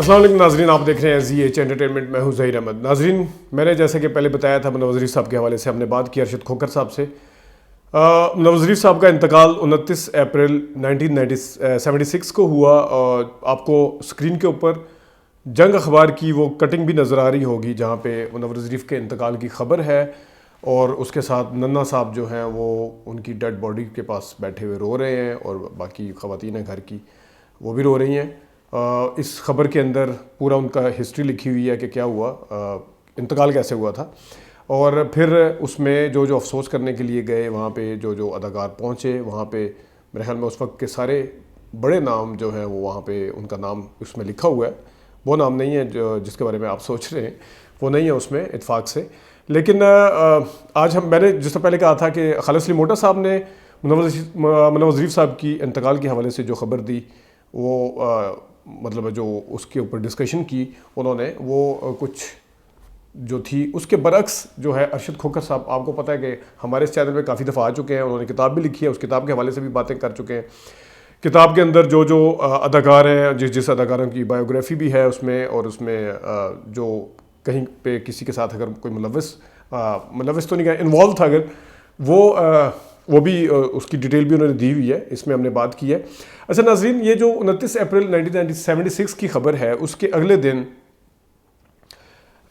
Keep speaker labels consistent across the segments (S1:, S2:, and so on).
S1: السلام علیکم ناظرین، آپ دیکھ رہے ہیں زی ایچ انٹرٹینمنٹ، میں ہوں ظہیر احمد۔ ناظرین، میں نے جیسے کہ پہلے بتایا تھا منور ظریف صاحب کے حوالے سے ہم نے بات کی ارشد کھوکھر صاحب سے۔ منور ظریف صاحب کا انتقال 29 اپریل 1976 کو ہوا، اور آپ کو اسکرین کے اوپر جنگ اخبار کی وہ کٹنگ بھی نظر آ رہی ہوگی جہاں پہ منور ظریف کے انتقال کی خبر ہے، اور اس کے ساتھ ننا صاحب جو ہیں وہ ان کی ڈیڈ باڈی کے پاس بیٹھے ہوئے رو رہے ہیں، اور باقی خواتین ہیں گھر کی وہ بھی رو رہی ہیں۔ اس خبر کے اندر پورا ان کا ہسٹری لکھی ہوئی ہے کہ کیا ہوا، انتقال کیسے ہوا تھا، اور پھر اس میں جو افسوس کرنے کے لیے گئے وہاں پہ جو اداکار پہنچے، وہاں پہ میرے خیال میں اس وقت کے سارے بڑے نام جو ہیں وہ وہاں پہ ان کا نام اس میں لکھا ہوا ہے۔ وہ نام نہیں ہے جس کے بارے میں آپ سوچ رہے ہیں، وہ نہیں ہے اس میں اتفاق سے۔ لیکن آج میں نے جس سے پہلے کہا تھا کہ خالد سلیم موٹا صاحب نے منور ظریف صاحب کی انتقال کے حوالے سے جو خبر دی، وہ مطلب جو اس کے اوپر ڈسکشن کی انہوں نے، وہ کچھ جو تھی اس کے برعکس جو ہے ارشد کھوکھر صاحب، آپ کو پتہ ہے کہ ہمارے اس چینل پہ کافی دفعہ آ چکے ہیں، انہوں نے کتاب بھی لکھی ہے، اس کتاب کے حوالے سے بھی باتیں کر چکے ہیں۔ کتاب کے اندر جو اداکار ہیں، جس اداکاروں کی بایوگرافی بھی ہے اس میں، اور اس میں جو کہیں پہ کسی کے ساتھ اگر کوئی ملوث تو نہیں کہا، انوالو تھا اگر، وہ بھی اس کی ڈیٹیل بھی انہوں نے دی ہوئی ہے، اس میں ہم نے بات کی ہے۔ اچھا ناظرین، یہ جو 29 اپریل 1976 کی خبر ہے، اس کے اگلے دن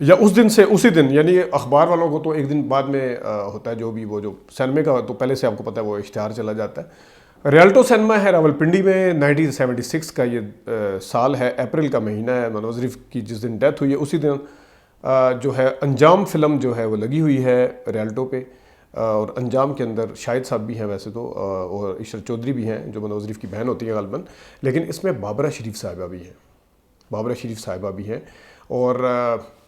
S1: یا اس دن سے اسی دن، یعنی اخبار والوں کو تو ایک دن بعد میں ہوتا ہے، جو بھی وہ جو سینمے کا تو پہلے سے آپ کو پتہ ہے وہ اشتہار چلا جاتا ہے۔ ریالٹو سینما ہے راولپنڈی میں، 1976 کا یہ سال ہے، اپریل کا مہینہ ہے، منور ظریف کی جس دن ڈیتھ ہوئی ہے اسی دن جو ہے انجام فلم جو ہے وہ لگی ہوئی ہے ریالٹو پہ، اور انجام کے اندر شاہد صاحب بھی ہیں ویسے تو، اور عشرت چودھری بھی ہیں جو منور ظریف کی بہن ہوتی ہیں غالباً، لیکن اس میں بابرہ شریف صاحبہ بھی ہیں، اور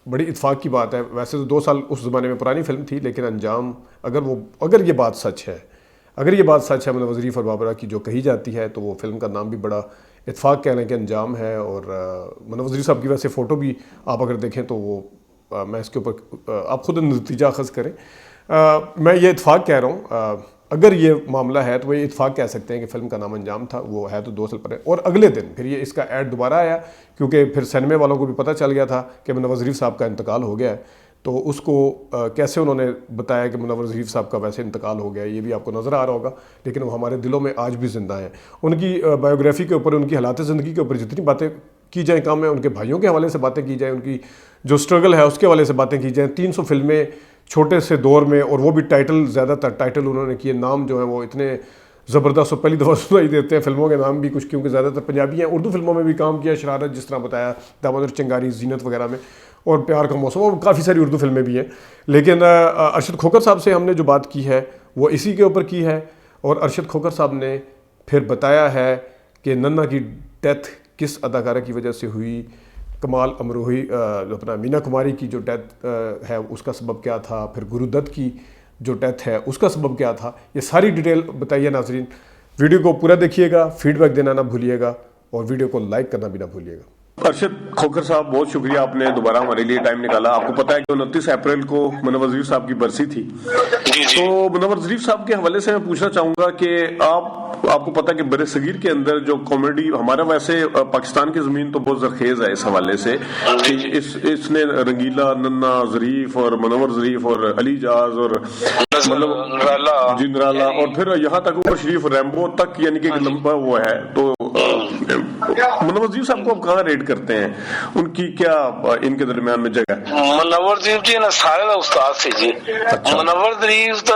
S1: بڑی اتفاق کی بات ہے۔ ویسے تو 2 سال اس زمانے میں پرانی فلم تھی، لیکن انجام اگر یہ بات سچ ہے منور ظریف اور بابرہ کی جو کہی جاتی ہے، تو وہ فلم کا نام بھی بڑا اتفاق کہنا کہ انجام ہے، اور منور ظریف صاحب کی ویسے فوٹو بھی آپ اگر دیکھیں تو وہ میں اس کے اوپر آپ خود نتیجہ اخذ کریں۔ میں یہ اتفاق کہہ رہا ہوں، اگر یہ معاملہ ہے تو وہ یہ اتفاق کہہ سکتے ہیں کہ فلم کا نام انجام تھا، وہ ہے تو 2 سال پہلے، اور اگلے دن پھر یہ اس کا ایڈ دوبارہ آیا، کیونکہ پھر سینمے والوں کو بھی پتہ چل گیا تھا کہ منور ظریف صاحب کا انتقال ہو گیا ہے، تو اس کو کیسے انہوں نے بتایا کہ منور ظریف صاحب کا ویسے انتقال ہو گیا، یہ بھی آپ کو نظر آ رہا ہوگا، لیکن وہ ہمارے دلوں میں آج بھی زندہ ہیں۔ ان کی بایوگرافی کے اوپر، ان کی حالات زندگی کے اوپر جتنی باتیں کی جائیں کام ہے، ان کے بھائیوں کے حوالے سے باتیں کی جائیں، ان کی جو سٹرگل ہے اس کے حوالے سے باتیں کی جائیں، 300 فلمیں چھوٹے سے دور میں، اور وہ بھی ٹائٹل، زیادہ تر ٹائٹل انہوں نے کیے، نام جو ہیں وہ اتنے زبردست، اور پہلی دفعہ سنائی دیتے ہیں فلموں کے نام بھی کچھ، کیونکہ زیادہ تر پنجابی ہیں۔ اردو فلموں میں بھی کام کیا، شرارت جس طرح بتایا، دامودر چنگاری، زینت وغیرہ میں، اور پیار کا موسم، اور کافی ساری اردو فلمیں بھی ہیں۔ لیکن ارشد کھوکھر صاحب سے ہم نے جو بات کی ہے وہ اسی کے اوپر کی ہے، اور ارشد کھوکھر صاحب نے پھر بتایا ہے کہ ننا کی ڈیتھ کس اداکارہ کی وجہ سے ہوئی، کمال امروہی اپنا مینا کماری کی جو ڈیتھ ہے اس کا سبب کیا تھا، پھر گرو دت کی جو ڈیتھ ہے اس کا سبب کیا تھا، یہ ساری ڈیٹیل بتائیے ناظرین۔ ویڈیو کو پورا دیکھیے گا، فیڈ بیک دینا نہ بھولیے گا، اور ویڈیو کو لائک کرنا بھی نہ بھولیے گا۔ ارشد کھوکھر صاحب، بہت شکریہ، آپ نے دوبارہ ہمارے لیے ٹائم نکالا۔ آپ کو پتا ہے کہ 29 اپریل کو منور ظریف صاحب کی برسی تھی، تو منور ظریف صاحب کے حوالے سے میں پوچھنا چاہوں گا کہ آپ کو پتا ہے کہ بر صغیر کے اندر جو کامیڈی، ہمارا ویسے پاکستان کی زمین تو بہت زرخیز ہے اس حوالے سے، اس نے رنگیلا، ننا ظریف اور منور ظریف اور علی جاز اور مطلب جی نرالا، اور پھر یہاں تک عمر شریف، ریمبو تک، یعنی کہ لمبا وہ ہے۔ تو منور ظریف صاحب کو آپ کہاں ریٹ کرتے ہیں، ان کی کیا ان کے درمیان میں جگہ؟
S2: منور ظریف جی نا سارے دا استاد سے جی، منور ظریف تو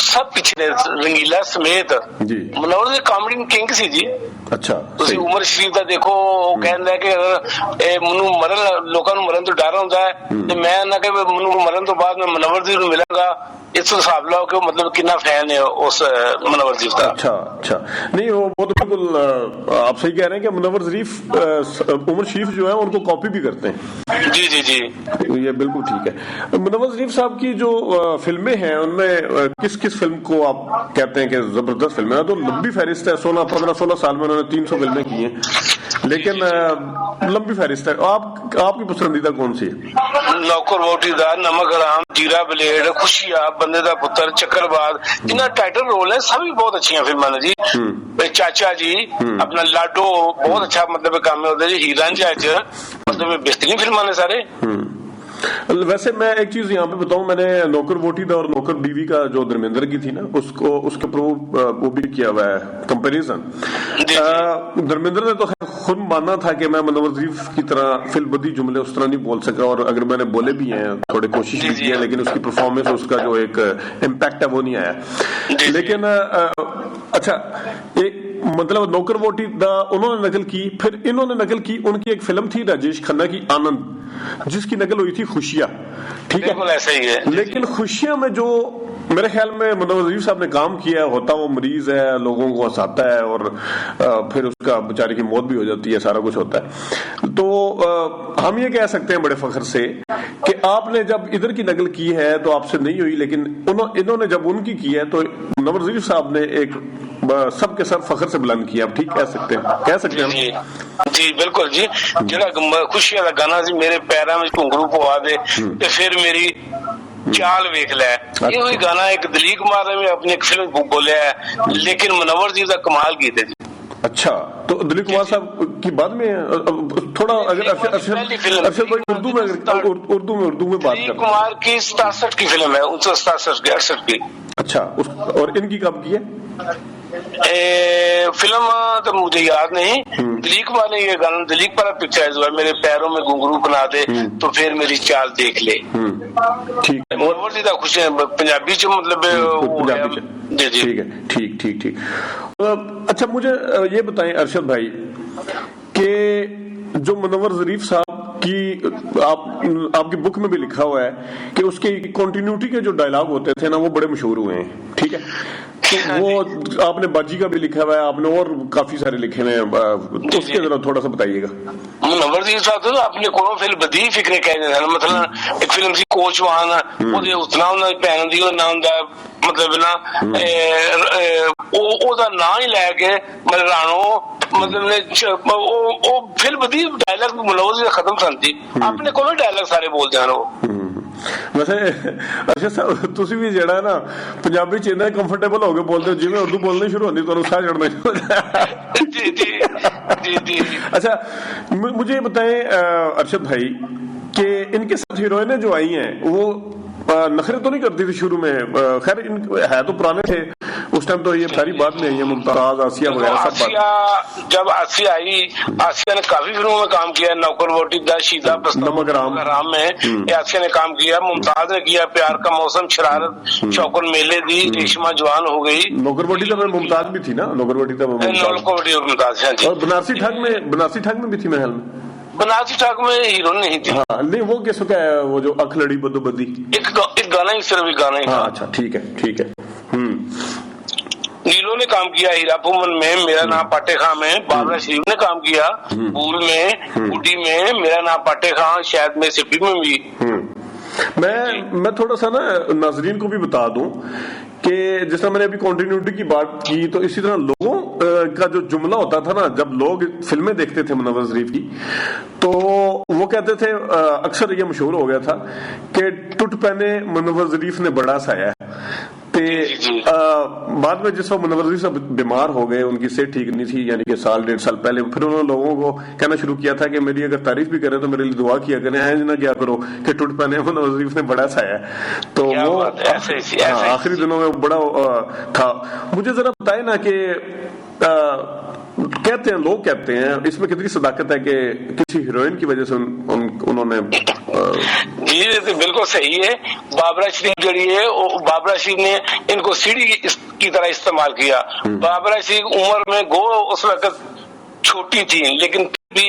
S2: سب پیچھے رنگیلا سمیت جی، منور ظریف کامیڈی کنگ سی جی۔ اچھا، تسی عمر شریف دا دیکھو، وہ کہندا ہے کہ منو مرن، لوکاں نوں مرن تو ڈر ہوندا ہے، تے میں نہ کہ منو مرن تو بعد میں منور ظریف نوں ملاں گا، اس حساب لاؤ کہ مطلب کتنا فین ہے اس منور ظریف کا۔
S1: اچھا نہیں، وہ تو بالکل آپ صحیح کہہ رہے ہیں کہ منور ظریف عمر شریف جو ہے ان کو کاپی بھی کرتے ہیں۔
S2: جی جی جی،
S1: یہ بالکل ٹھیک ہے۔ منور ظریف صاحب کی جو فلمیں ہیں ان میں کس فلم کو آپ کہتے ہیں کہ زبردست فلم ہے؟ تو لمبی فہرست ہے، 16 سال میں انہوں
S3: انہوں نے 300 فلمیں کی ہیں, لیکن لمبی فہرست ہے. آپ کی پسندیدہ کون سی ہے؟
S2: نوکر ووٹی دا, نمک حرام, جیرا بلیڈ, خوشیا, بندے دا پتر, چکر باز, جنہیں ٹائٹل رول ہیں سبھی بہت اچھی ہیں فلمیں جی. چاچا جی, اپنا لاڈو بہت اچھا مطلب کام ہوتا ہے جی. ہی رانجھا مطلب بہترین فلمیں نے سارے.
S3: ویسے میں ایک چیز یہاں پہ بتاؤں, میں نے نوکر ووٹی دا اور نوکر بیوی کا جو دھرمیندر کی تھی نا, اس کے اوپر وہ بھی کیا ہوا ہے کمپیریزن. دھرمیندر نے تو خود ماننا تھا کہ میں منور ظریف کی طرح فی البدی جملے اس طرح نہیں بول سکا, اور اگر میں نے بولے بھی ہیں تھوڑے کوشش بھی کی ہے, لیکن اس کی پرفارمنس, اس کا جو ایک امپیکٹ ہے وہ نہیں آیا. لیکن اچھا, ایک مطلب نوکر ووٹی دا انہوں نے نقل کی, پھر انہوں نے نقل کی, ان کی ایک فلم تھی راجیش کھنہ کی آنند, جس کی نقل ہوئی تھی خوشیاں. ٹھیک ہے,
S2: ایسا ہی ہے.
S3: لیکن خوشیاں میں جو میرے خیال میں منور ظریف صاحب نے کام کیا ہوتا, وہ مریض ہے, لوگوں کو ہنساتا ہے, اور پھر اس کا بیچارے کی موت بھی ہو جاتی ہے, سارا کچھ ہوتا ہے. تو ہم یہ کہہ سکتے ہیں بڑے فخر سے کہ آپ نے جب ادھر کی نقل کی ہے تو آپ سے نہیں ہوئی, لیکن انہوں نے جب ان کی ہے تو منور ظریف صاحب نے ایک سب کے سر فخر سے بلند کیا. آپ ٹھیک کہہ سکتے ہیں.
S2: جی بالکل جی. جہاں خوشیاں کا گانا سی, میرے پیراں میں گھنگرو پوا دے تے پھر میری چال ویکھ لے, یہ وہی گانا ایک دلیپ کمار نے اپنی ایک فلم بولیا ہے, لیکن منور جی کا کمال کیتے جی.
S3: اچھا, تو دلیپ کمار صاحب کی بعد میں تھوڑا اگر ارشد بھائی اردو میں بات کریں.
S2: دلیپ کمار کی 67 کی فلم ہے, 1967 کی.
S3: اچھا, اور ان کی کب کی ہے
S2: فلم تو مجھے یاد نہیں. دلیپ کمار نے یہ گانا دلیپ پر پکچرائز ہوا, میرے پیروں میں گھنگرو بنا دے تو پھر میری چال دیکھ لے.
S3: ٹھیک ہے,
S2: منور جی کا خوش ہے پنجابی چ مطلب
S3: جی ٹھیک ہے. ٹھیک. اچھا, مجھے یہ بتائیں ارشد بھائی کہ جو منور ظریف صاحب کی آپ کی بک میں بھی لکھا ہوا ہے کہ اس کی کنٹینیوٹی کے جو ڈائلاگ ہوتے تھے نا, وہ بڑے مشہور ہوئے ہیں. ٹھیک ہے, وہ آپ نے باجی کا بھی لکھا ہوا ہے, آپ نے اور کافی سارے لکھے ہوئے ہیں, اس کے ذرا تھوڑا سا بتائیے گا.
S2: منور جی صاحب تو اپنے کو فلم بدی فکرے کہنے ہیں, مطلب ایک فلم سی کوچ وہاں اتنا انہوں نے پہن دی, نہ مطلب نا نام ہی لے کے رانو مطلب فلم بدی ڈائلاگ منور جی ختم سن تھی, اپنے کو ڈائلاگ سارے بولتے ہیں وہ.
S3: ویسے ارشد صاحب تسی بھی جڑا ہے نا پنجابی چ اتنا کمفرٹیبل ہو کے بولتے ہو, جی میں اردو بولنی شروع ہوتی تو ساہ چڑھنا
S2: جی.
S3: اچھا, مجھے یہ بتائیں ارشد بھائی کہ ان کے ساتھ ہیروئنیں جو آئی ہیں وہ نخرے تو نہیں کرتی تھی شروع میں, خیر ہے تو پرانے تھے اس ٹائم, تو یہ ساری بعد میں آئی ہیں, ممتاز, آسیہ وغیرہ سب بات.
S2: جب آسیہ آئی, آسیہ نے کافی فلموں میں کام کیا, نوکر ووٹی دا, شیدا,
S3: نمک حرام
S2: میں آسیہ نے کام کیا, ممتاز نے کیا, پیار کا موسم, شرارت, شوکن میلے دی, ریشما جوان ہو گئی.
S3: نوکر ووٹی تو ممتاز بھی تھی نا, نوکر ووٹی تو
S2: ممتاز.
S3: اور بنارسی ٹھگ میں بھی تھی محل میں,
S2: بنارسی ٹھاک میں ہیرو نہیں تھی.
S3: ہاں نہیں, وہ کس کا ہے, وہ جو اکھ لڑی بدو بدی,
S2: ایک گانا ہی, صرف ایک گانا ہی.
S3: ہاں اچھا ٹھیک ہے.
S2: نیلو نے کام کیا ہیرا پومن میں, میرا نام پاٹے خاں میں. بابرا شریف نے کام کیا پھول میں, گڈی میں, میرا نام پاٹے خاں, شاید میں سپی میں بھی.
S3: میں تھوڑا سا نا ناظرین کو بھی بتا دوں کہ جس طرح میں نے ابھی کنٹینیوٹی کی بات کی, تو اسی طرح لوگوں کا جو جملہ ہوتا تھا نا, جب لوگ فلمیں دیکھتے تھے منور ظریف کی, تو وہ کہتے تھے, اکثر یہ مشہور ہو گیا تھا کہ ٹوٹ پہنے منور ظریف نے بڑا سایا. بعد میں جس وقت منور ظریف صاحب بیمار ہو گئے, ان کی صحت ٹھیک نہیں تھی, یعنی کہ 1.5 سال پہلے, پھر انہوں نے لوگوں کو کہنا شروع کیا تھا کہ میری اگر تعریف بھی کریں تو میرے لیے دعا کیا کریں, اینج نہ کیا کرو کہ ٹوٹ پہنے منور ظریف نے بڑا سایا. تو وہ آخری دنوں میں بڑا تھا. مجھے ذرا بتائیں نا کہ کہتے ہیں, لوگ کہتے ہیں, اس میں کتنی صداقت ہے کہ کسی ہیروئن کی وجہ سے انہوں نے.
S2: جی بالکل صحیح ہے. بابرا شریف جڑی ہے, بابرا شریف نے ان کو سیڑھی کی طرح استعمال کیا. بابرا شریف عمر میں گو اس وقت چھوٹی تھی, لیکن بھی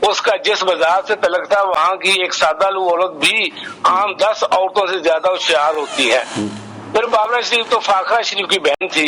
S2: اس کا جس بازار سے تعلق تھا, وہاں کی ایک سادہ لو عورت بھی عام 10 عورتوں سے زیادہ ہوشیار ہوتی ہے. پھر بابرا شریف تو فاخرہ شریف کی بہن تھی,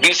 S2: 20